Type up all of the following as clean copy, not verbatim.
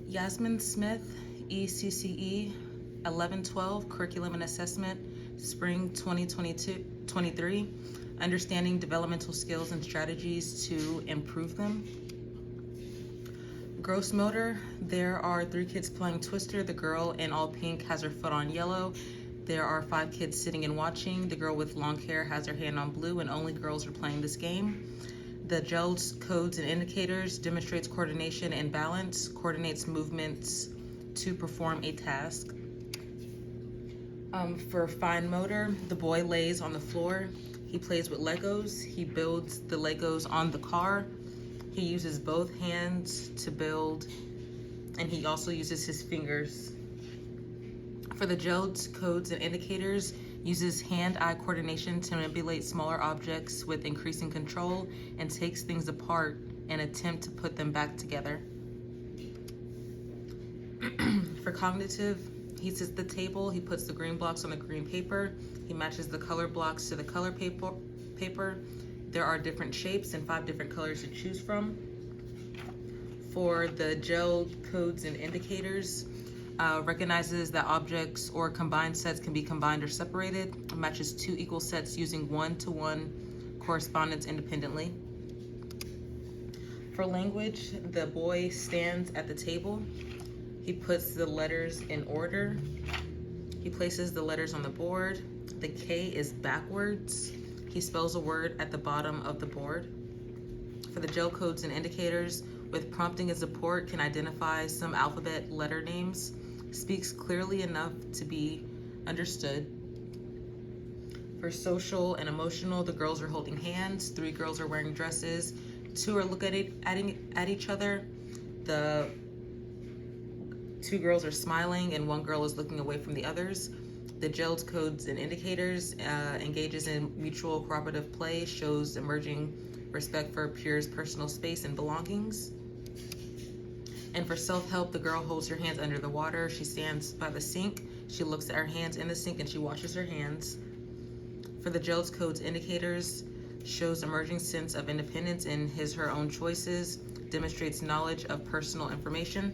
Yasmin Smith, ECCE 1112, Curriculum and Assessment, Spring 2022-23, Understanding Developmental Skills and Strategies to Improve Them. Gross motor, there are 3 kids playing Twister. The girl in all pink has her foot on yellow. There are 5 kids sitting and watching. The girl with long hair has her hand on blue, and only girls are playing this game. The GEL's codes and indicators demonstrates coordination and balance, coordinates movements to perform a task. For fine motor, the boy lays on the floor. He plays with Legos. He builds the Legos on the car. He uses both hands to build, and he also uses his fingers. For the GEL's codes and indicators, uses hand-eye coordination to manipulate smaller objects with increasing control and takes things apart and attempt to put them back together. For cognitive, he sits at the table, he puts the green blocks on the green paper, he matches the color blocks to the color paper. There are different shapes and 5 different colors to choose from. For the GEL codes and indicators, recognizes that objects or combined sets can be combined or separated, matches 2 equal sets using 1-to-1 correspondence independently. For language, the boy stands at the table. He puts the letters in order. He places the letters on the board. The K is backwards. He spells a word at the bottom of the board. For the GEL codes and indicators, with prompting as support, can identify some alphabet letter names, speaks clearly enough to be understood. For social and emotional, the girls are holding hands, 3 girls are wearing dresses, 2 are looking at each other. The 2 girls are smiling and 1 girl is looking away from the others. The GEL's codes and indicators engages in mutual cooperative play, shows emerging respect for peers' personal space and belongings. And for self-help, the girl holds her hands under the water. She stands by the sink. She looks at her hands in the sink and she washes her hands. For the GEL's codes indicators, shows emerging sense of independence in her own choices, demonstrates knowledge of personal information.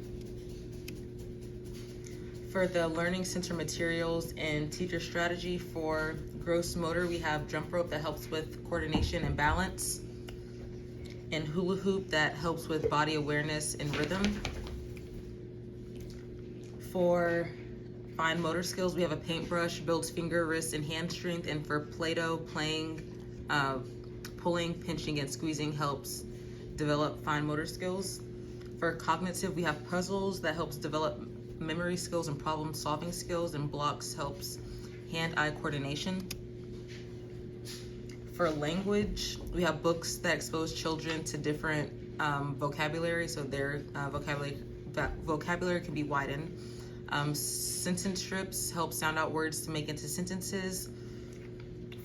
For the learning center materials and teacher strategy, for gross motor, we have jump rope that helps with coordination and balance, and hula hoop that helps with body awareness and rhythm. For fine motor skills, we have a paintbrush, builds finger, wrist, and hand strength, and for Play-Doh, pulling, pinching, and squeezing helps develop fine motor skills. For cognitive, we have puzzles that helps develop memory skills and problem-solving skills, and blocks helps hand-eye coordination. For language, we have books that expose children to different vocabulary, so their vocabulary can be widened. Sentence strips help sound out words to make into sentences.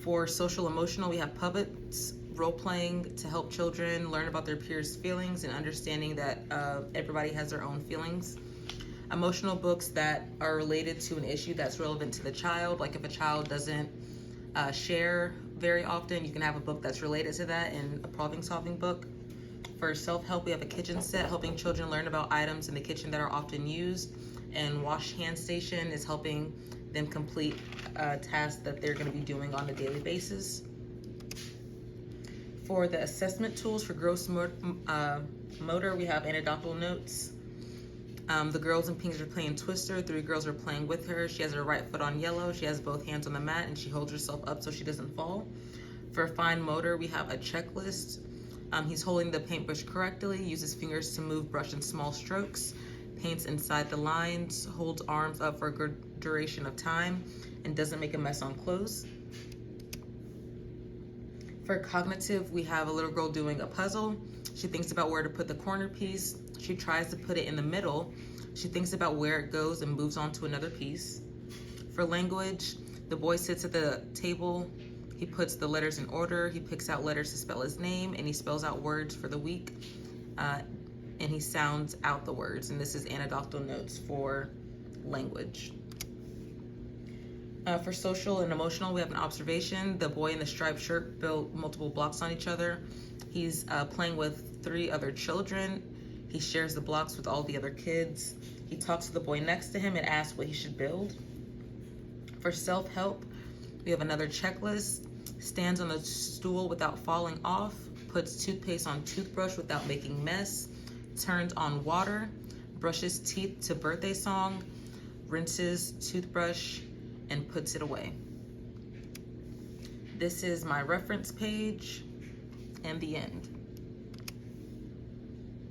For social emotional, we have puppets, role-playing to help children learn about their peers' feelings and understanding that everybody has their own feelings. Emotional books that are related to an issue that's relevant to the child, like if a child doesn't share very often, you can have a book that's related to that, and a problem-solving book. For self-help, we have a kitchen set helping children learn about items in the kitchen that are often used, and wash hand station is helping them complete tasks that they're going to be doing on a daily basis. For the assessment tools for gross motor, we have anecdotal notes. The girls in pink are playing Twister. 3 girls are playing with her. She has her right foot on yellow. She has both hands on the mat and she holds herself up so she doesn't fall. For fine motor, we have a checklist. He's holding the paintbrush correctly, uses fingers to move brush in small strokes, paints inside the lines, holds arms up for a good duration of time, and doesn't make a mess on clothes. For cognitive, we have a little girl doing a puzzle. She thinks about where to put the corner piece. She tries to put it in the middle. She thinks about where it goes and moves on to another piece. For language, the boy sits at the table. He puts the letters in order. He picks out letters to spell his name, and he spells out words for the week. And he sounds out the words. And this is anecdotal notes for language. For social and emotional, we have an observation. The boy in the striped shirt built multiple blocks on each other. He's playing with 3 other children. He shares the blocks with all the other kids. He talks to the boy next to him and asks what he should build. For self-help, we have another checklist. Stands on the stool without falling off. Puts toothpaste on toothbrush without making mess. Turns on water. Brushes teeth to birthday song. Rinses toothbrush and puts it away. This is my reference page and the end.